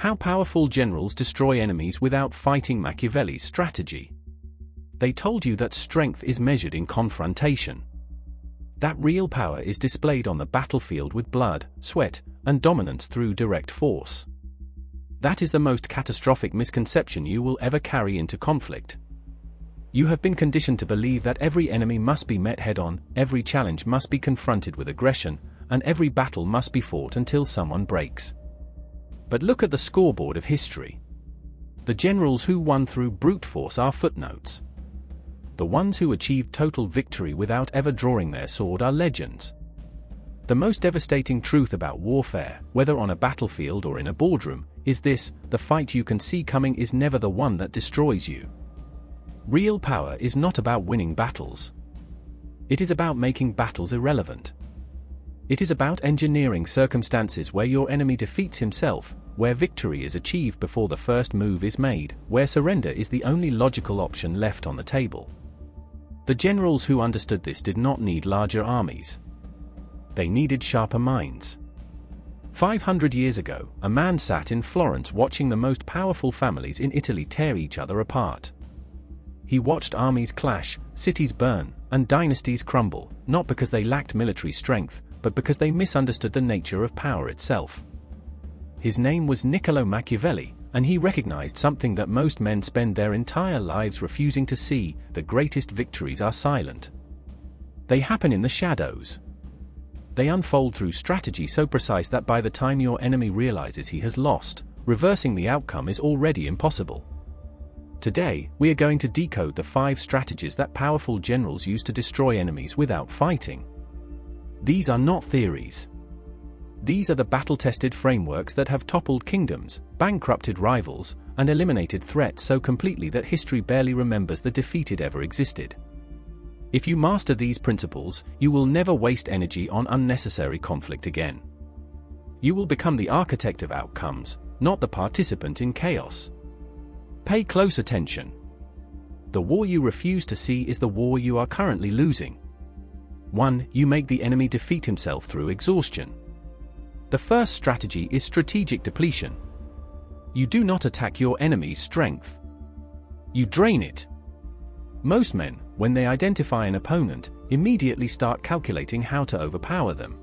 How powerful generals destroy enemies without fighting. Machiavelli's strategy. They told you that strength is measured in confrontation. That real power is displayed on the battlefield with blood, sweat, and dominance through direct force. That is the most catastrophic misconception you will ever carry into conflict. You have been conditioned to believe that every enemy must be met head-on, every challenge must be confronted with aggression, and every battle must be fought until someone breaks. But look at the scoreboard of history. The generals who won through brute force are footnotes. The ones who achieved total victory without ever drawing their sword are legends. The most devastating truth about warfare, whether on a battlefield or in a boardroom, is this: the fight you can see coming is never the one that destroys you. Real power is not about winning battles. It is about making battles irrelevant. It is about engineering circumstances where your enemy defeats himself, where victory is achieved before the first move is made, where surrender is the only logical option left on the table. The generals who understood this did not need larger armies. They needed sharper minds. 500 years ago, a man sat in Florence watching the most powerful families in Italy tear each other apart. He watched armies clash, cities burn, and dynasties crumble, not because they lacked military strength, but because they misunderstood the nature of power itself. His name was Niccolo Machiavelli, and he recognized something that most men spend their entire lives refusing to see: the greatest victories are silent. They happen in the shadows. They unfold through strategy so precise that by the time your enemy realizes he has lost, reversing the outcome is already impossible. Today, we are going to decode the 5 strategies that powerful generals use to destroy enemies without fighting. These are not theories. These are the battle-tested frameworks that have toppled kingdoms, bankrupted rivals, and eliminated threats so completely that history barely remembers the defeated ever existed. If you master these principles, you will never waste energy on unnecessary conflict again. You will become the architect of outcomes, not the participant in chaos. Pay close attention. The war you refuse to see is the war you are currently losing. 1. You make the enemy defeat himself through exhaustion. The first strategy is strategic depletion. You do not attack your enemy's strength. You drain it. Most men, when they identify an opponent, immediately start calculating how to overpower them.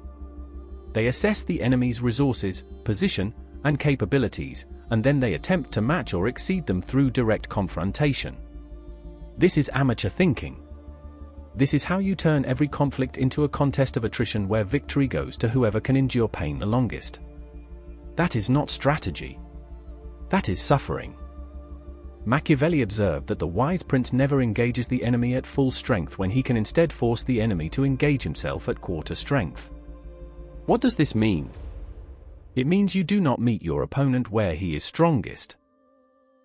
They assess the enemy's resources, position, and capabilities, and then they attempt to match or exceed them through direct confrontation. This is amateur thinking. This is how you turn every conflict into a contest of attrition where victory goes to whoever can endure pain the longest. That is not strategy. That is suffering. Machiavelli observed that the wise prince never engages the enemy at full strength when he can instead force the enemy to engage himself at quarter strength. What does this mean? It means you do not meet your opponent where he is strongest.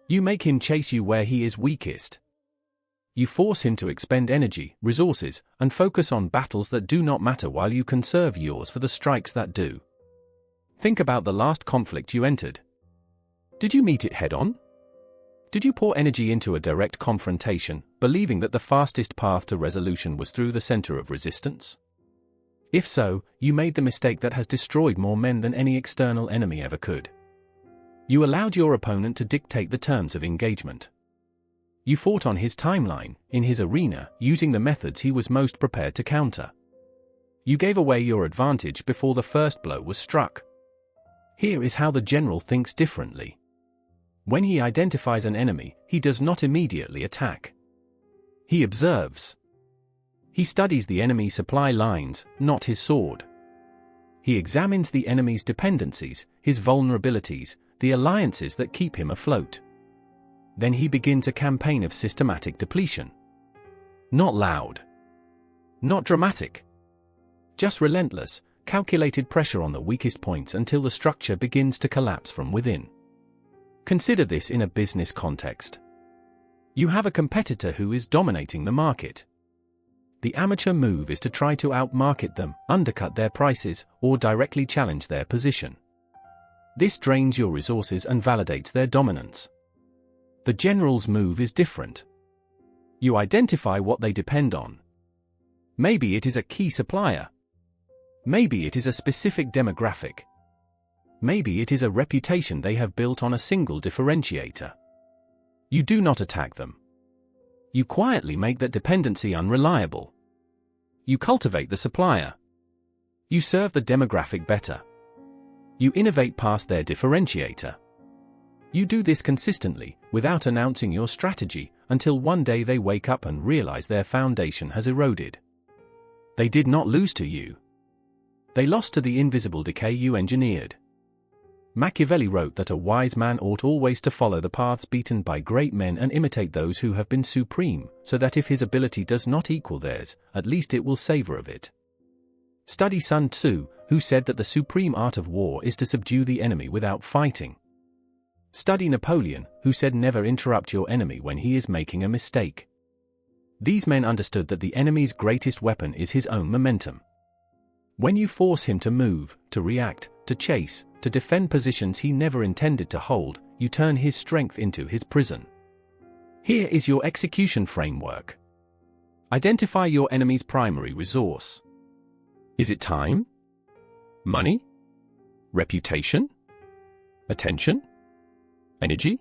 You make him chase you where he is weakest. You force him to expend energy, resources, and focus on battles that do not matter while you conserve yours for the strikes that do. Think about the last conflict you entered. Did you meet it head-on? Did you pour energy into a direct confrontation, believing that the fastest path to resolution was through the center of resistance? If so, you made the mistake that has destroyed more men than any external enemy ever could. You allowed your opponent to dictate the terms of engagement. You fought on his timeline, in his arena, using the methods he was most prepared to counter. You gave away your advantage before the first blow was struck. Here is how the general thinks differently. When he identifies an enemy, he does not immediately attack. He observes. He studies the enemy's supply lines, not his sword. He examines the enemy's dependencies, his vulnerabilities, the alliances that keep him afloat. Then he begins a campaign of systematic depletion. Not loud. Not dramatic. Just relentless, calculated pressure on the weakest points until the structure begins to collapse from within. Consider this in a business context. You have a competitor who is dominating the market. The amateur move is to try to outmarket them, undercut their prices, or directly challenge their position. This drains your resources and validates their dominance. The general's move is different. You identify what they depend on. Maybe it is a key supplier. Maybe it is a specific demographic. Maybe it is a reputation they have built on a single differentiator. You do not attack them. You quietly make that dependency unreliable. You cultivate the supplier. You serve the demographic better. You innovate past their differentiator. You do this consistently, without announcing your strategy, until one day they wake up and realize their foundation has eroded. They did not lose to you. They lost to the invisible decay you engineered. Machiavelli wrote that a wise man ought always to follow the paths beaten by great men and imitate those who have been supreme, so that if his ability does not equal theirs, at least it will savor of it. Study Sun Tzu, who said that the supreme art of war is to subdue the enemy without fighting. Study Napoleon, who said never interrupt your enemy when he is making a mistake. These men understood that the enemy's greatest weapon is his own momentum. When you force him to move, to react, to chase, to defend positions he never intended to hold, you turn his strength into his prison. Here is your execution framework. Identify your enemy's primary resource. Is it time? Money? Reputation? Attention? Energy?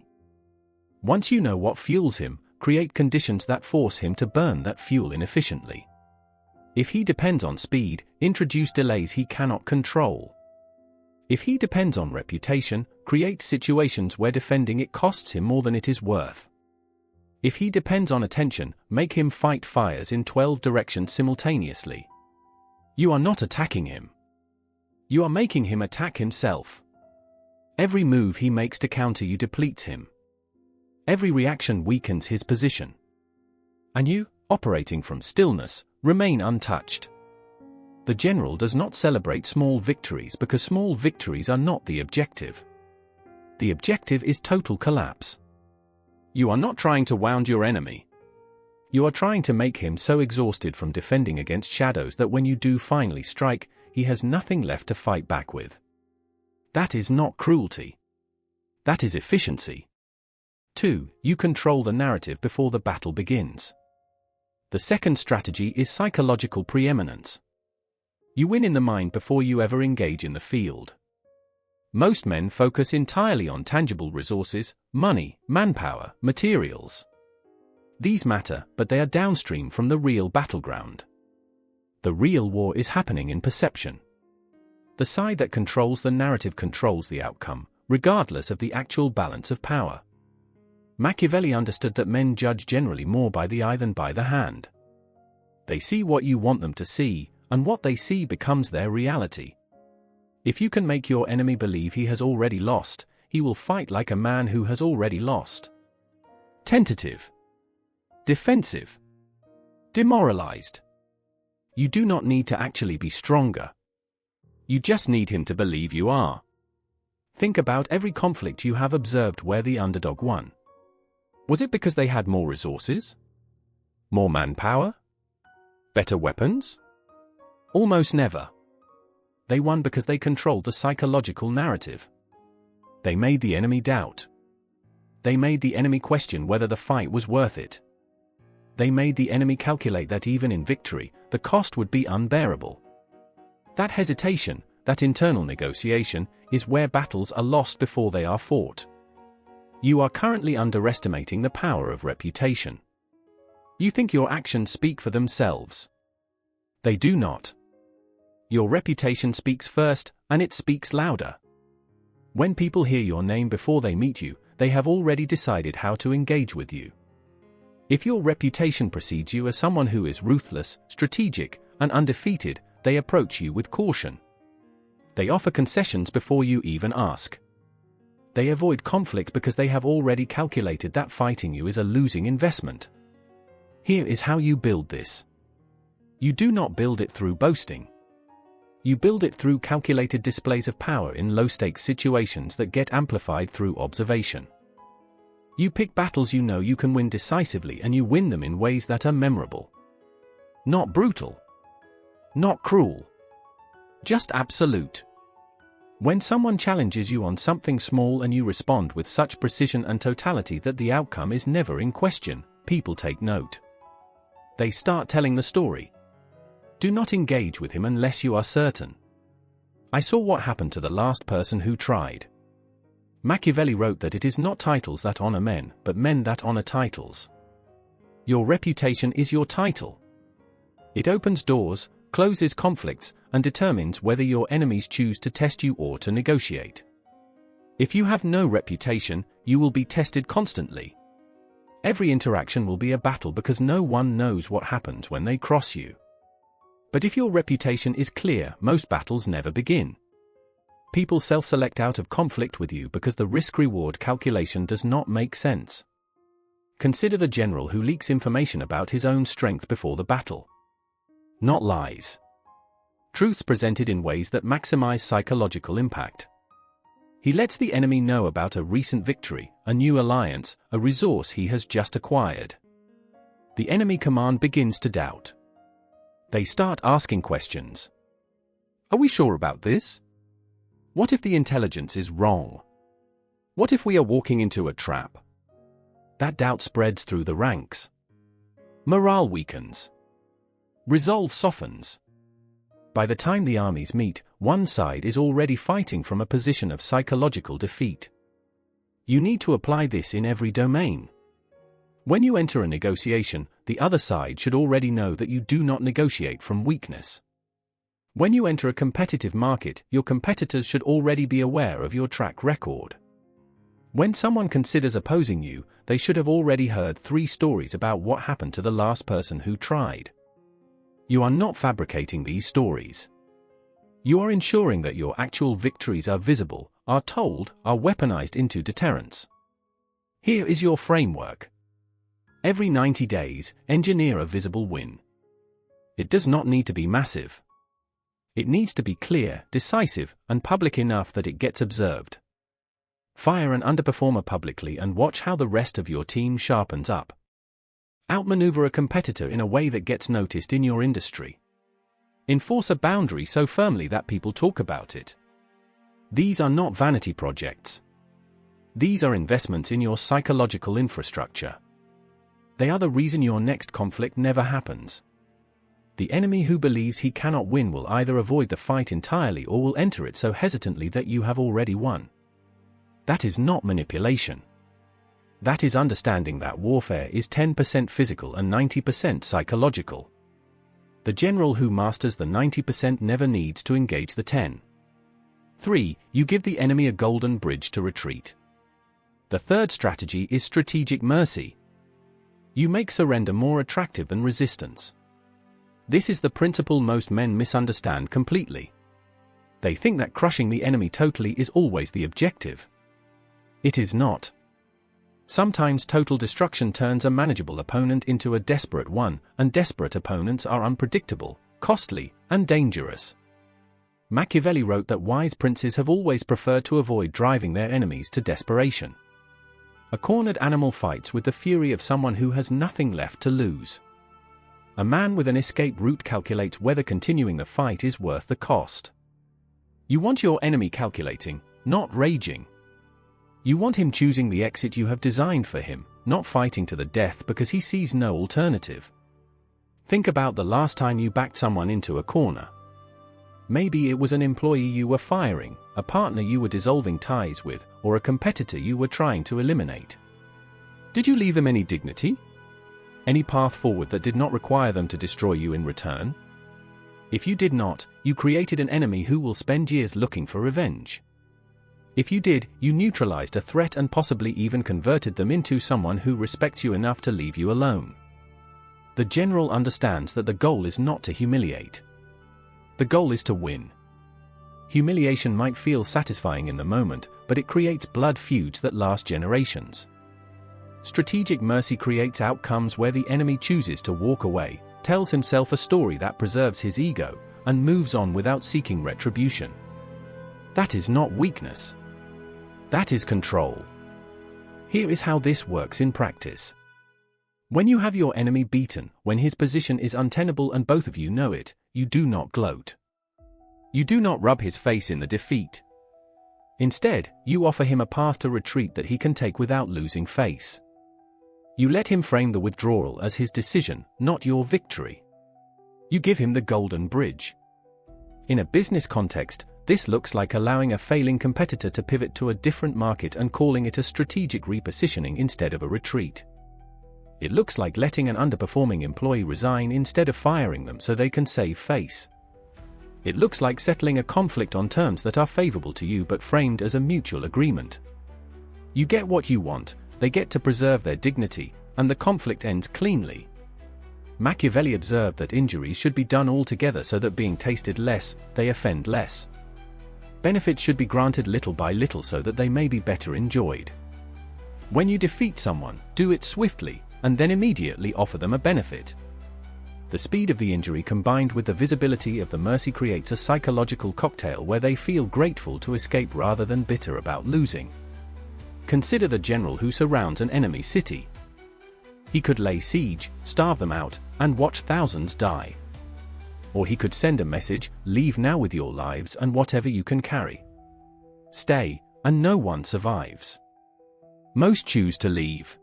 Once you know what fuels him, create conditions that force him to burn that fuel inefficiently. If he depends on speed, introduce delays he cannot control. If he depends on reputation, create situations where defending it costs him more than it is worth. If he depends on attention, make him fight fires in 12 directions simultaneously. You are not attacking him. You are making him attack himself. Every move he makes to counter you depletes him. Every reaction weakens his position. And you, operating from stillness, remain untouched. The general does not celebrate small victories because small victories are not the objective. The objective is total collapse. You are not trying to wound your enemy. You are trying to make him so exhausted from defending against shadows that when you do finally strike, he has nothing left to fight back with. That is not cruelty. That is efficiency. 2. You control the narrative before the battle begins. The second strategy is psychological preeminence. You win in the mind before you ever engage in the field. Most men focus entirely on tangible resources, money, manpower, materials. These matter, but they are downstream from the real battleground. The real war is happening in perception. The side that controls the narrative controls the outcome, regardless of the actual balance of power. Machiavelli understood that men judge generally more by the eye than by the hand. They see what you want them to see, and what they see becomes their reality. If you can make your enemy believe he has already lost, he will fight like a man who has already lost. Tentative. Defensive. Demoralized. You do not need to actually be stronger. You just need him to believe you are. Think about every conflict you have observed where the underdog won. Was it because they had more resources? More manpower? Better weapons? Almost never. They won because they controlled the psychological narrative. They made the enemy doubt. They made the enemy question whether the fight was worth it. They made the enemy calculate that even in victory, the cost would be unbearable. That hesitation, that internal negotiation, is where battles are lost before they are fought. You are currently underestimating the power of reputation. You think your actions speak for themselves. They do not. Your reputation speaks first, and it speaks louder. When people hear your name before they meet you, they have already decided how to engage with you. If your reputation precedes you as someone who is ruthless, strategic, and undefeated, they approach you with caution. They offer concessions before you even ask. They avoid conflict because they have already calculated that fighting you is a losing investment. Here is how you build this. You do not build it through boasting. You build it through calculated displays of power in low-stakes situations that get amplified through observation. You pick battles you know you can win decisively, and you win them in ways that are memorable. Not brutal. Not cruel. Just absolute. When someone challenges you on something small and you respond with such precision and totality that the outcome is never in question, people take note. They start telling the story. Do not engage with him unless you are certain. I saw what happened to the last person who tried. Machiavelli wrote that it is not titles that honor men, but men that honor titles. Your reputation is your title. It opens doors, closes conflicts, and determines whether your enemies choose to test you or to negotiate. If you have no reputation, you will be tested constantly. Every interaction will be a battle because no one knows what happens when they cross you. But if your reputation is clear, most battles never begin. People self-select out of conflict with you because the risk-reward calculation does not make sense. Consider the general who leaks information about his own strength before the battle. Not lies. Truths presented in ways that maximize psychological impact. He lets the enemy know about a recent victory, a new alliance, a resource he has just acquired. The enemy command begins to doubt. They start asking questions. Are we sure about this? What if the intelligence is wrong? What if we are walking into a trap? That doubt spreads through the ranks. Morale weakens. Resolve softens. By the time the armies meet, one side is already fighting from a position of psychological defeat. You need to apply this in every domain. When you enter a negotiation, the other side should already know that you do not negotiate from weakness. When you enter a competitive market, your competitors should already be aware of your track record. When someone considers opposing you, they should have already heard 3 stories about what happened to the last person who tried. You are not fabricating these stories. You are ensuring that your actual victories are visible, are told, are weaponized into deterrence. Here is your framework. Every 90 days, engineer a visible win. It does not need to be massive. It needs to be clear, decisive, and public enough that it gets observed. Fire an underperformer publicly and watch how the rest of your team sharpens up. Outmaneuver a competitor in a way that gets noticed in your industry. Enforce a boundary so firmly that people talk about it. These are not vanity projects. These are investments in your psychological infrastructure. They are the reason your next conflict never happens. The enemy who believes he cannot win will either avoid the fight entirely or will enter it so hesitantly that you have already won. That is not manipulation. That is understanding that warfare is 10% physical and 90% psychological. The general who masters the 90% never needs to engage the 10. 3. You give the enemy a golden bridge to retreat. The third strategy is strategic mercy. You make surrender more attractive than resistance. This is the principle most men misunderstand completely. They think that crushing the enemy totally is always the objective. It is not. Sometimes total destruction turns a manageable opponent into a desperate one, and desperate opponents are unpredictable, costly, and dangerous. Machiavelli wrote that wise princes have always preferred to avoid driving their enemies to desperation. A cornered animal fights with the fury of someone who has nothing left to lose. A man with an escape route calculates whether continuing the fight is worth the cost. You want your enemy calculating, not raging. You want him choosing the exit you have designed for him, not fighting to the death because he sees no alternative. Think about the last time you backed someone into a corner. Maybe it was an employee you were firing, a partner you were dissolving ties with, or a competitor you were trying to eliminate. Did you leave them any dignity? Any path forward that did not require them to destroy you in return? If you did not, you created an enemy who will spend years looking for revenge. If you did, you neutralized a threat and possibly even converted them into someone who respects you enough to leave you alone. The general understands that the goal is not to humiliate. The goal is to win. Humiliation might feel satisfying in the moment, but it creates blood feuds that last generations. Strategic mercy creates outcomes where the enemy chooses to walk away, tells himself a story that preserves his ego, and moves on without seeking retribution. That is not weakness. That is control. Here is how this works in practice. When you have your enemy beaten, when his position is untenable and both of you know it, you do not gloat. You do not rub his face in the defeat. Instead, you offer him a path to retreat that he can take without losing face. You let him frame the withdrawal as his decision, not your victory. You give him the golden bridge. In a business context, This looks like allowing a failing competitor to pivot to a different market and calling it a strategic repositioning instead of a retreat. It looks like letting an underperforming employee resign instead of firing them so they can save face. It looks like settling a conflict on terms that are favorable to you but framed as a mutual agreement. You get what you want, they get to preserve their dignity, and the conflict ends cleanly. Machiavelli observed that injuries should be done all together so that being tasted less, they offend less. Benefits should be granted little by little so that they may be better enjoyed. When you defeat someone, do it swiftly, and then immediately offer them a benefit. The speed of the injury combined with the visibility of the mercy creates a psychological cocktail where they feel grateful to escape rather than bitter about losing. Consider the general who surrounds an enemy city. He could lay siege, starve them out, and watch thousands die. Or he could send a message, leave now with your lives and whatever you can carry. Stay, and no one survives. Most choose to leave.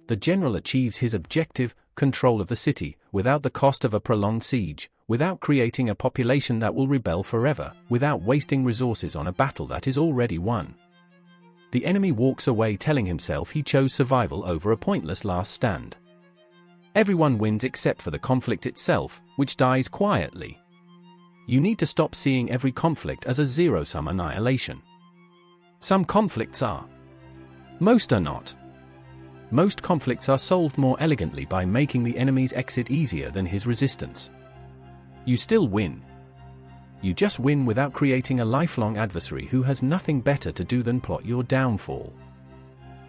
The general achieves his objective, control of the city, without the cost of a prolonged siege, without creating a population that will rebel forever, without wasting resources on a battle that is already won. The enemy walks away telling himself he chose survival over a pointless last stand. Everyone wins except for the conflict itself, which dies quietly. You need to stop seeing every conflict as a zero-sum annihilation. Some conflicts are. Most are not. Most conflicts are solved more elegantly by making the enemy's exit easier than his resistance. You still win. You just win without creating a lifelong adversary who has nothing better to do than plot your downfall.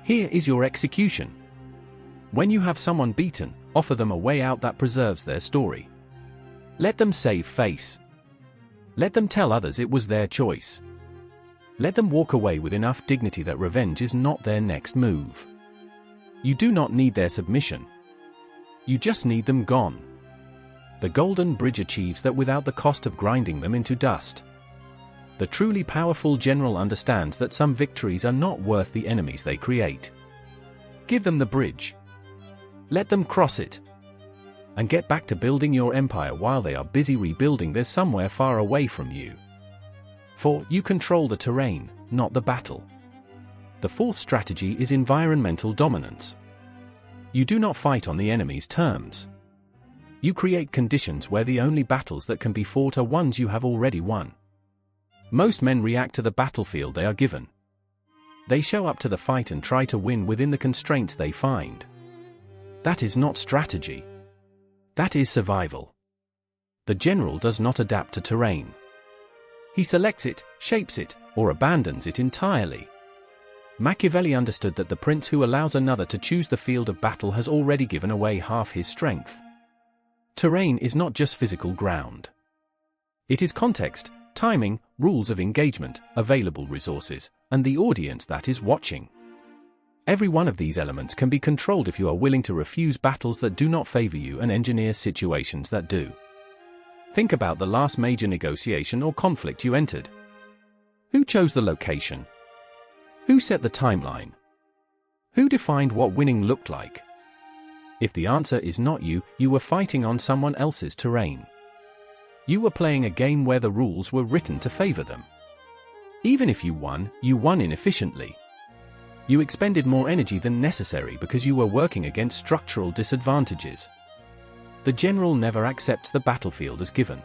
Here is your execution. When you have someone beaten, offer them a way out that preserves their story. Let them save face. Let them tell others it was their choice. Let them walk away with enough dignity that revenge is not their next move. You do not need their submission. You just need them gone. The golden bridge achieves that without the cost of grinding them into dust. The truly powerful general understands that some victories are not worth the enemies they create. Give them the bridge. Let them cross it. And get back to building your empire while they are busy rebuilding theirs somewhere far away from you. For you control the terrain, not the battle. The fourth strategy is environmental dominance. You do not fight on the enemy's terms. You create conditions where the only battles that can be fought are ones you have already won. Most men react to the battlefield they are given. They show up to the fight and try to win within the constraints they find. That is not strategy. That is survival. The general does not adapt to terrain. He selects it, shapes it, or abandons it entirely. Machiavelli understood that the prince who allows another to choose the field of battle has already given away half his strength. Terrain is not just physical ground. It is context, timing, rules of engagement, available resources, and the audience that is watching. Every one of these elements can be controlled if you are willing to refuse battles that do not favor you and engineer situations that do. Think about the last major negotiation or conflict you entered. Who chose the location? Who set the timeline? Who defined what winning looked like? If the answer is not you, you were fighting on someone else's terrain. You were playing a game where the rules were written to favor them. Even if you won inefficiently. You expended more energy than necessary because you were working against structural disadvantages. The general never accepts the battlefield as given.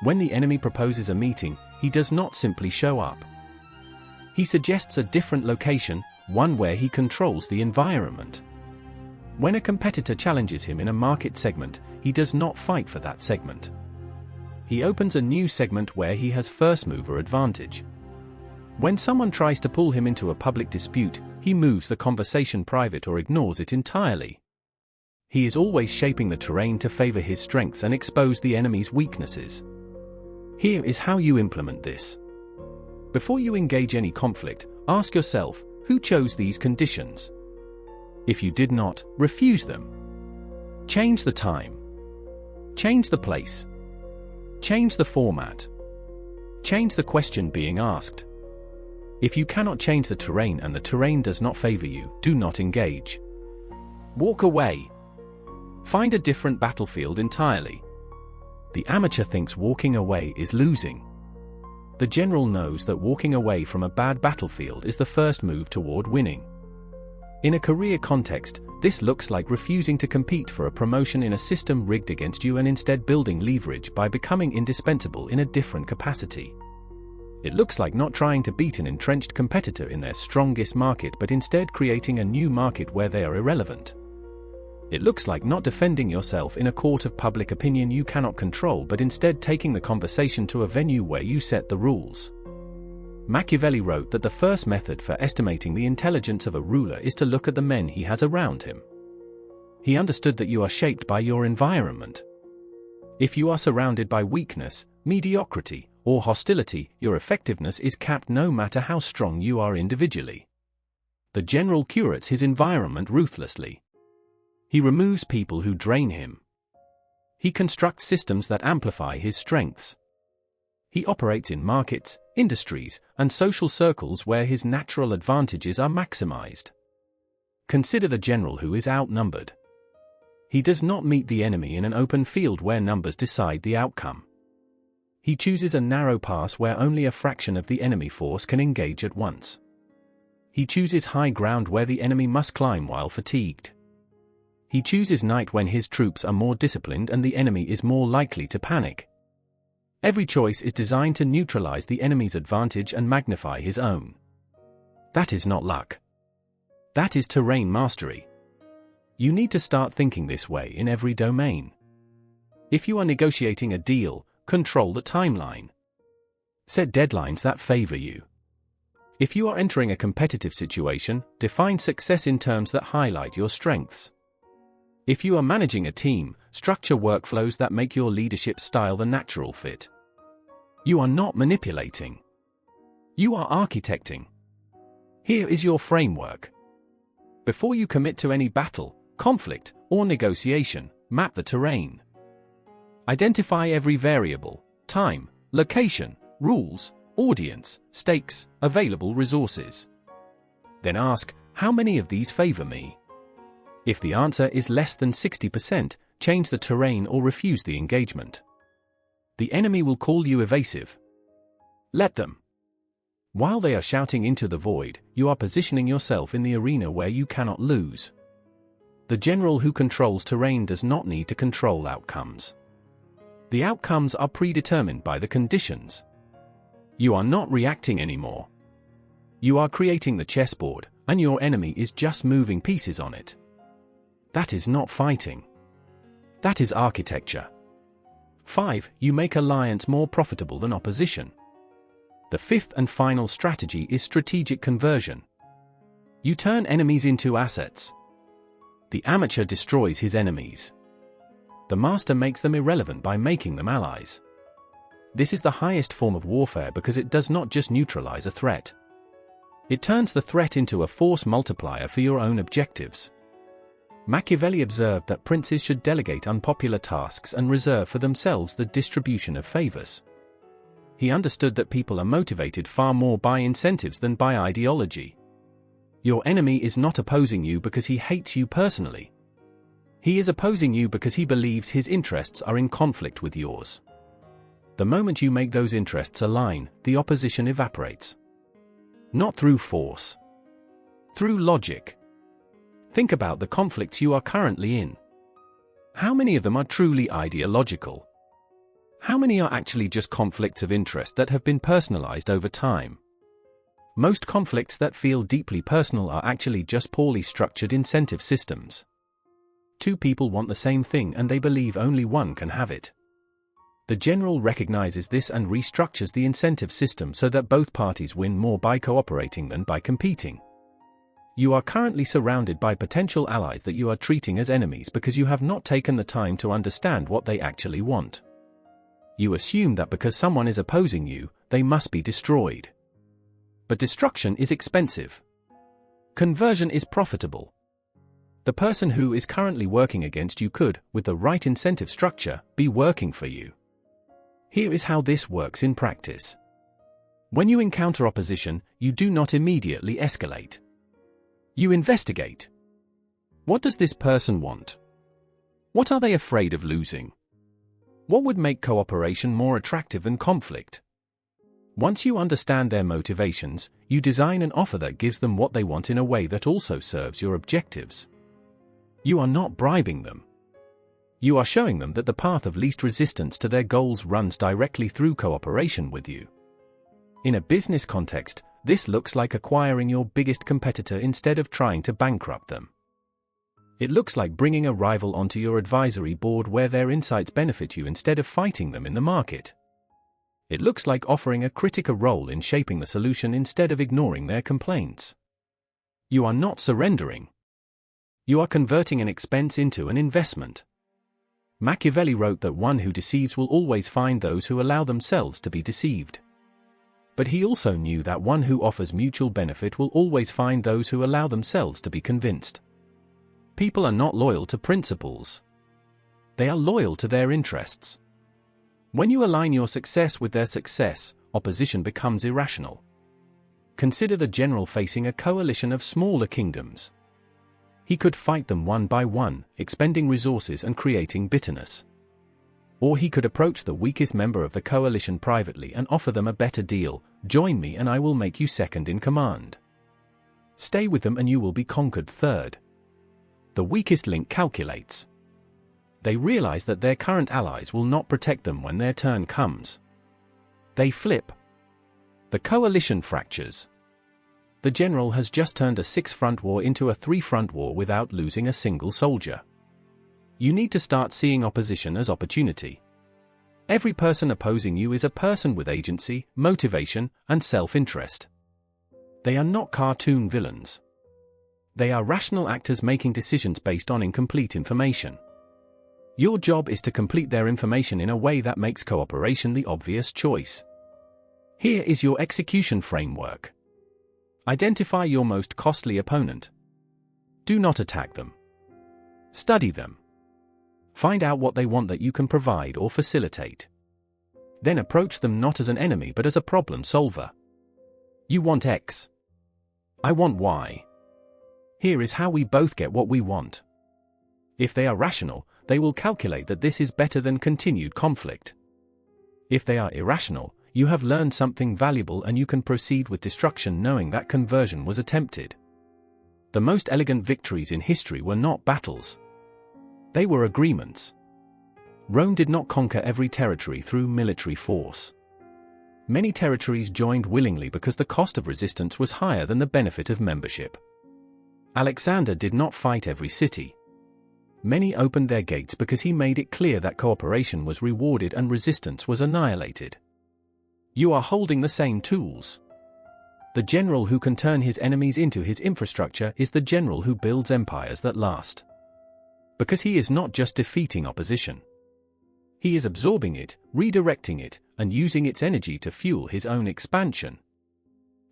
When the enemy proposes a meeting, he does not simply show up. He suggests a different location, one where he controls the environment. When a competitor challenges him in a market segment, he does not fight for that segment. He opens a new segment where he has first mover advantage. When someone tries to pull him into a public dispute, he moves the conversation private or ignores it entirely. He is always shaping the terrain to favor his strengths and expose the enemy's weaknesses. Here is how you implement this. Before you engage any conflict, ask yourself, who chose these conditions? If you did not, refuse them. Change the time. Change the place. Change the format. Change the question being asked. If you cannot change the terrain and the terrain does not favor you, do not engage. Walk away. Find a different battlefield entirely. The amateur thinks walking away is losing. The general knows that walking away from a bad battlefield is the first move toward winning. In a career context, this looks like refusing to compete for a promotion in a system rigged against you and instead building leverage by becoming indispensable in a different capacity. It looks like not trying to beat an entrenched competitor in their strongest market but instead creating a new market where they are irrelevant. It looks like not defending yourself in a court of public opinion you cannot control but instead taking the conversation to a venue where you set the rules. Machiavelli wrote that the first method for estimating the intelligence of a ruler is to look at the men he has around him. He understood that you are shaped by your environment. If you are surrounded by weakness, mediocrity, or hostility, your effectiveness is capped no matter how strong you are individually. The general curates his environment ruthlessly. He removes people who drain him. He constructs systems that amplify his strengths. He operates in markets, industries, and social circles where his natural advantages are maximized. Consider the general who is outnumbered. He does not meet the enemy in an open field where numbers decide the outcome. He chooses a narrow pass where only a fraction of the enemy force can engage at once. He chooses high ground where the enemy must climb while fatigued. He chooses night when his troops are more disciplined and the enemy is more likely to panic. Every choice is designed to neutralize the enemy's advantage and magnify his own. That is not luck. That is terrain mastery. You need to start thinking this way in every domain. If you are negotiating a deal, control the timeline. Set deadlines that favor you. If you are entering a competitive situation, define success in terms that highlight your strengths. If you are managing a team, structure workflows that make your leadership style the natural fit. You are not manipulating. You are architecting. Here is your framework. Before you commit to any battle, conflict, or negotiation, map the terrain. Identify every variable: time, location, rules, audience, stakes, available resources. Then ask, how many of these favor me? If the answer is less than 60%, change the terrain or refuse the engagement. The enemy will call you evasive. Let them. While they are shouting into the void, you are positioning yourself in the arena where you cannot lose. The general who controls terrain does not need to control outcomes. The outcomes are predetermined by the conditions. You are not reacting anymore. You are creating the chessboard, and your enemy is just moving pieces on it. That is not fighting. That is architecture. 5. You make alliance more profitable than opposition. The fifth and final strategy is strategic conversion. You turn enemies into assets. The amateur destroys his enemies. The master makes them irrelevant by making them allies. This is the highest form of warfare because it does not just neutralize a threat. It turns the threat into a force multiplier for your own objectives. Machiavelli observed that princes should delegate unpopular tasks and reserve for themselves the distribution of favors. He understood that people are motivated far more by incentives than by ideology. Your enemy is not opposing you because he hates you personally. He is opposing you because he believes his interests are in conflict with yours. The moment you make those interests align, the opposition evaporates. Not through force. Through logic. Think about the conflicts you are currently in. How many of them are truly ideological? How many are actually just conflicts of interest that have been personalized over time? Most conflicts that feel deeply personal are actually just poorly structured incentive systems. Two people want the same thing and they believe only one can have it. The general recognizes this and restructures the incentive system so that both parties win more by cooperating than by competing. You are currently surrounded by potential allies that you are treating as enemies because you have not taken the time to understand what they actually want. You assume that because someone is opposing you, they must be destroyed. But destruction is expensive. Conversion is profitable. The person who is currently working against you could, with the right incentive structure, be working for you. Here is how this works in practice. When you encounter opposition, you do not immediately escalate. You investigate. What does this person want? What are they afraid of losing? What would make cooperation more attractive than conflict? Once you understand their motivations, you design an offer that gives them what they want in a way that also serves your objectives. You are not bribing them. You are showing them that the path of least resistance to their goals runs directly through cooperation with you. In a business context, this looks like acquiring your biggest competitor instead of trying to bankrupt them. It looks like bringing a rival onto your advisory board where their insights benefit you instead of fighting them in the market. It looks like offering a critic a role in shaping the solution instead of ignoring their complaints. You are not surrendering. You are converting an expense into an investment. Machiavelli wrote that one who deceives will always find those who allow themselves to be deceived. But he also knew that one who offers mutual benefit will always find those who allow themselves to be convinced. People are not loyal to principles. They are loyal to their interests. When you align your success with their success, opposition becomes irrational. Consider the general facing a coalition of smaller kingdoms. He could fight them one by one, expending resources and creating bitterness. Or he could approach the weakest member of the coalition privately and offer them a better deal: join me and I will make you second in command. Stay with them and you will be conquered third. The weakest link calculates. They realize that their current allies will not protect them when their turn comes. They flip. The coalition fractures. The general has just turned a 6-front war into a 3-front war without losing a single soldier. You need to start seeing opposition as opportunity. Every person opposing you is a person with agency, motivation, and self-interest. They are not cartoon villains. They are rational actors making decisions based on incomplete information. Your job is to complete their information in a way that makes cooperation the obvious choice. Here is your execution framework. Identify your most costly opponent. Do not attack them. Study them. Find out what they want that you can provide or facilitate. Then approach them not as an enemy but as a problem solver. You want X. I want Y. Here is how we both get what we want. If they are rational, they will calculate that this is better than continued conflict. If they are irrational, you have learned something valuable and you can proceed with destruction knowing that conversion was attempted. The most elegant victories in history were not battles. They were agreements. Rome did not conquer every territory through military force. Many territories joined willingly because the cost of resistance was higher than the benefit of membership. Alexander did not fight every city. Many opened their gates because he made it clear that cooperation was rewarded and resistance was annihilated. You are holding the same tools. The general who can turn his enemies into his infrastructure is the general who builds empires that last. Because he is not just defeating opposition. He is absorbing it, redirecting it, and using its energy to fuel his own expansion.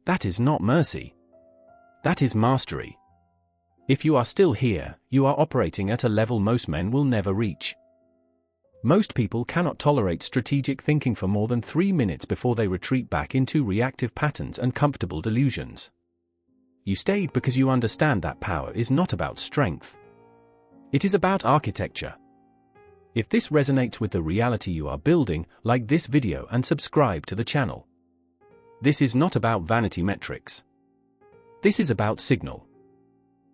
That is not mercy. That is mastery. If you are still here, you are operating at a level most men will never reach. Most people cannot tolerate strategic thinking for more than 3 minutes before they retreat back into reactive patterns and comfortable delusions. You stayed because you understand that power is not about strength. It is about architecture. If this resonates with the reality you are building, like this video and subscribe to the channel. This is not about vanity metrics. This is about signal.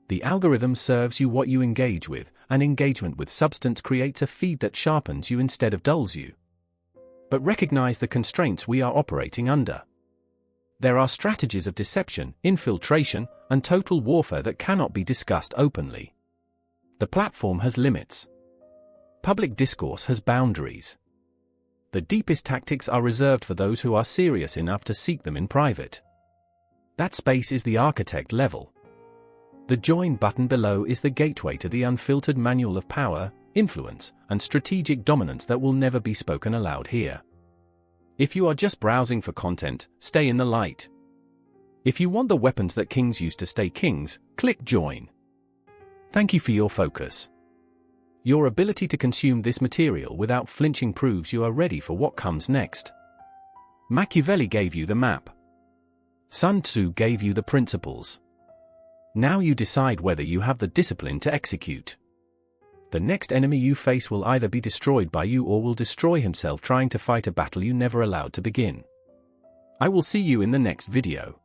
The algorithm serves you what you engage with, and engagement with substance creates a feed that sharpens you instead of dulls you. But recognize the constraints we are operating under. There are strategies of deception, infiltration, and total warfare that cannot be discussed openly. The platform has limits. Public discourse has boundaries. The deepest tactics are reserved for those who are serious enough to seek them in private. That space is the architect level. The join button below is the gateway to the unfiltered manual of power, influence, and strategic dominance that will never be spoken aloud here. If you are just browsing for content, stay in the light. If you want the weapons that kings use to stay kings, click join. Thank you for your focus. Your ability to consume this material without flinching proves you are ready for what comes next. Machiavelli gave you the map. Sun Tzu gave you the principles. Now you decide whether you have the discipline to execute. The next enemy you face will either be destroyed by you or will destroy himself trying to fight a battle you never allowed to begin. I will see you in the next video.